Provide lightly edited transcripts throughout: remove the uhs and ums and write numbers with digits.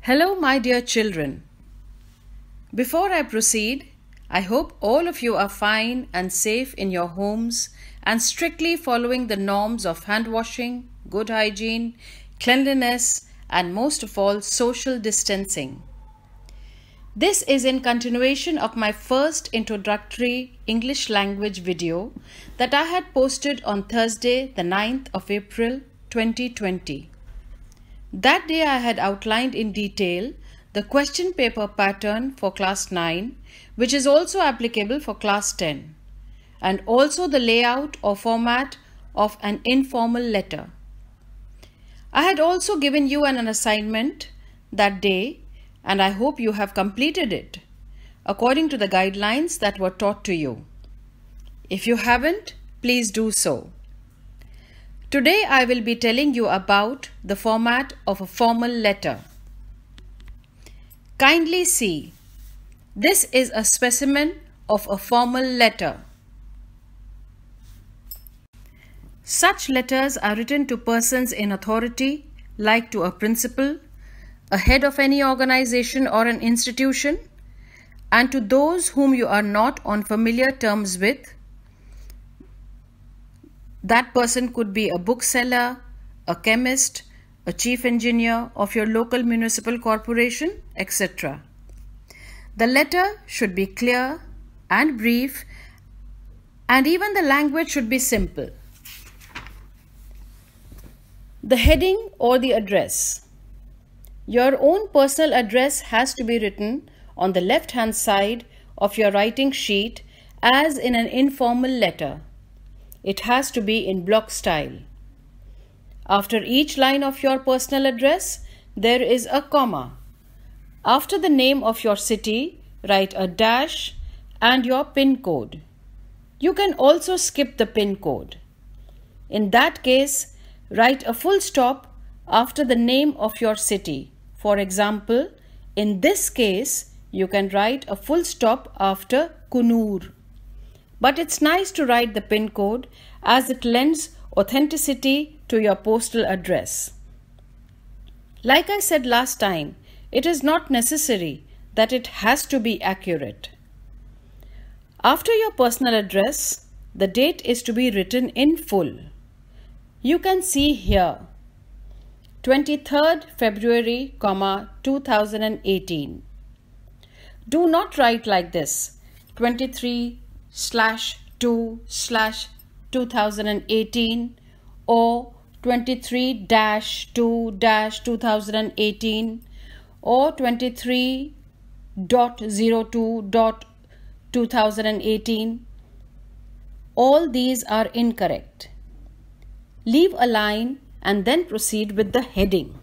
Hello, my dear children. Before I proceed, I hope all of you are fine and safe in your homes and strictly following the norms of hand washing, good hygiene, cleanliness, and most of all, social distancing. This is in continuation of my first introductory English language video that I had posted on Thursday, the 9th of April 2020. That day I had outlined in detail the question paper pattern for class 9, which is also applicable for class 10, and also the layout or format of an informal letter. I had also given you an assignment that day, and I hope you have completed it according to the guidelines that were taught to you. If you haven't, please do so. Today I will be telling you about the format of a formal letter. Kindly see, this is a specimen of a formal letter. Such letters are written to persons in authority, like to a principal, a head of any organization or an institution, and to those whom you are not on familiar terms with. That person could be a bookseller, a chemist, a chief engineer of your local municipal corporation, etc. The letter should be clear and brief, and even the language should be simple. The heading or the address. Your own personal address has to be written on the left-hand side of your writing sheet as in an informal letter. It has to be in block style. After each line of your personal address, there is a comma. After the name of your city, write a dash and your PIN code. You can also skip the PIN code. In that case, write a full stop after the name of your city. For example, in this case, you can write a full stop after Kunur. But it's nice to write the PIN code as it lends authenticity to your postal address. Like I said last time, it is not necessary that it has to be accurate. After your personal address, the date is to be written in full. You can see here 23rd February, 2018. Do not write like this 23/2/2018 or 23-2-2018 or 23.02.2018. All these are incorrect. Leave a line and then proceed with the heading.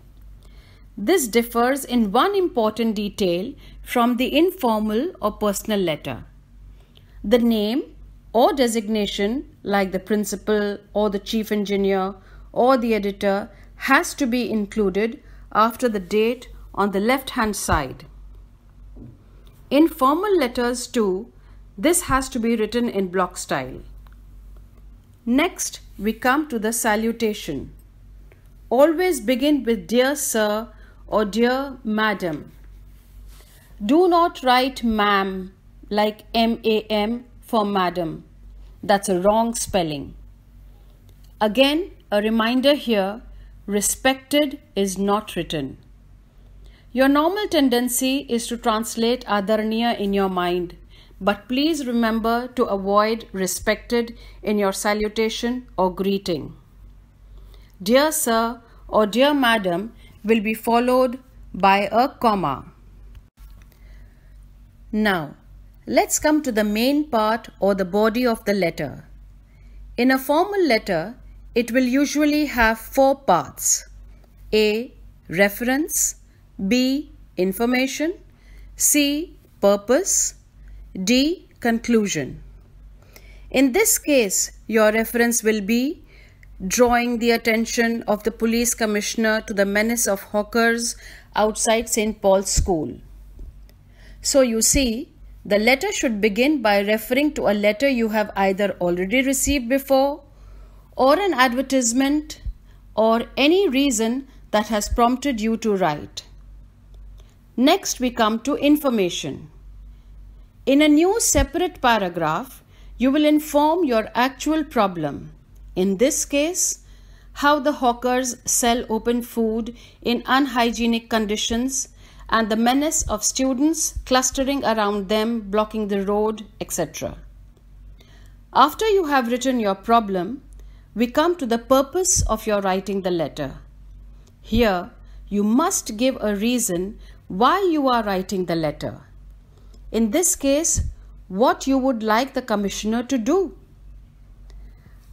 This differs in one important detail from the informal or personal letter. The name or designation, like the principal or the chief engineer or the editor, has to be included after the date on the left-hand side. In formal letters too, this has to be written in block style. Next, we come to the salutation. Always begin with dear sir or dear madam. Do not write ma'am like M-A-M for madam. That's a wrong spelling. Again, a reminder here, respected is not written. Your normal tendency is to translate Adaraniya in your mind, but please remember to avoid respected in your salutation or greeting. Dear sir or dear madam will be followed by a comma. Now, let's come to the main part or the body of the letter. In a formal letter, it will usually have 4 parts. A. Reference. B. Information. C. Purpose. D. Conclusion. In this case, your reference will be drawing the attention of the police commissioner to the menace of hawkers outside St. Paul's School. So you see, the letter should begin by referring to a letter you have either already received before, or an advertisement, or any reason that has prompted you to write. Next we come to information. In a new separate paragraph, you will inform your actual problem. In this case, how the hawkers sell open food in unhygienic conditions and the menace of students clustering around them, blocking the road, etc. After you have written your problem, we come to the purpose of your writing the letter. Here, you must give a reason why you are writing the letter. In this case, what you would like the commissioner to do.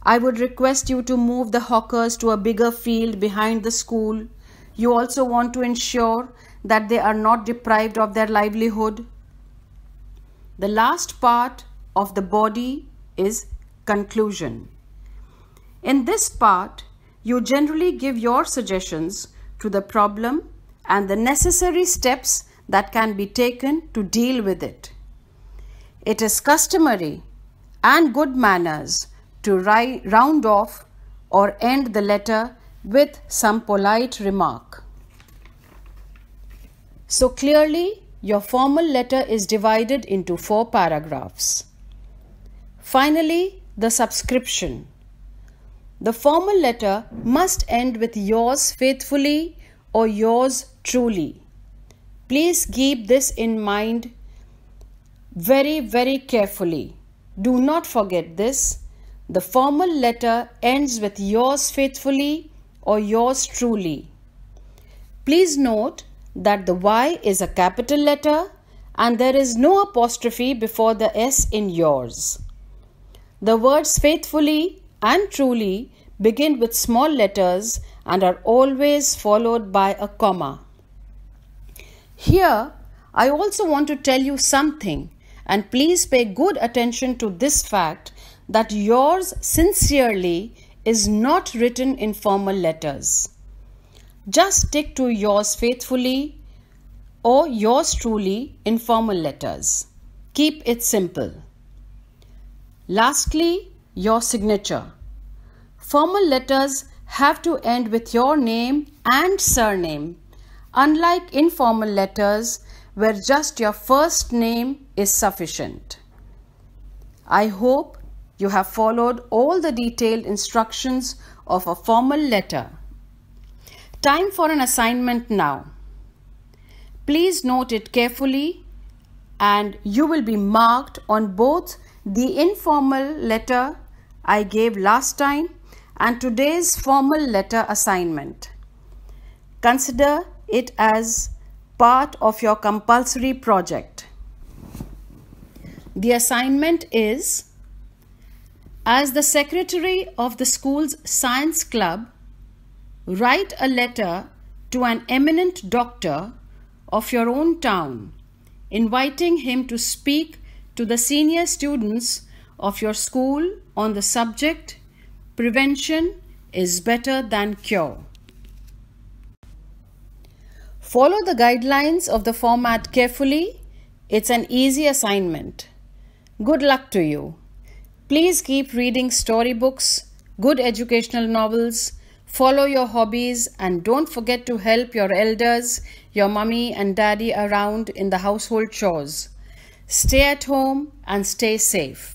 I would request you to move the hawkers to a bigger field behind the school. You also want to ensure that they are not deprived of their livelihood. The last part of the body is conclusion. In this part, you generally give your suggestions to the problem and the necessary steps that can be taken to deal with it. It is customary and good manners to round off or end the letter with some polite remark. So clearly, your formal letter is divided into 4 paragraphs. Finally, the subscription. The formal letter must end with yours faithfully or yours truly. Please keep this in mind very carefully. Do not forget this. The formal letter ends with yours faithfully or yours truly. Please note that the Y is a capital letter and there is no apostrophe before the S in yours. The words faithfully and truly begin with small letters and are always followed by a comma. Here, I also want to tell you something, and please pay good attention to this fact that yours sincerely is not written in formal letters. Just stick to yours faithfully or yours truly in formal letters. Keep it simple. Lastly, your signature. Formal letters have to end with your name and surname, unlike informal letters where just your first name is sufficient. I hope you have followed all the detailed instructions of a formal letter. Time for an assignment now. Please note it carefully and you will be marked on both the informal letter I gave last time and today's formal letter assignment. Consider it as part of your compulsory project. The assignment is, as the secretary of the school's science club, write a letter to an eminent doctor of your own town, inviting him to speak to the senior students of your school on the subject, prevention is better than cure. Follow the guidelines of the format carefully. It's an easy assignment. Good luck to you. Please keep reading storybooks, good educational novels, follow your hobbies, and don't forget to help your elders, your mummy and daddy around in the household chores. Stay at home and stay safe.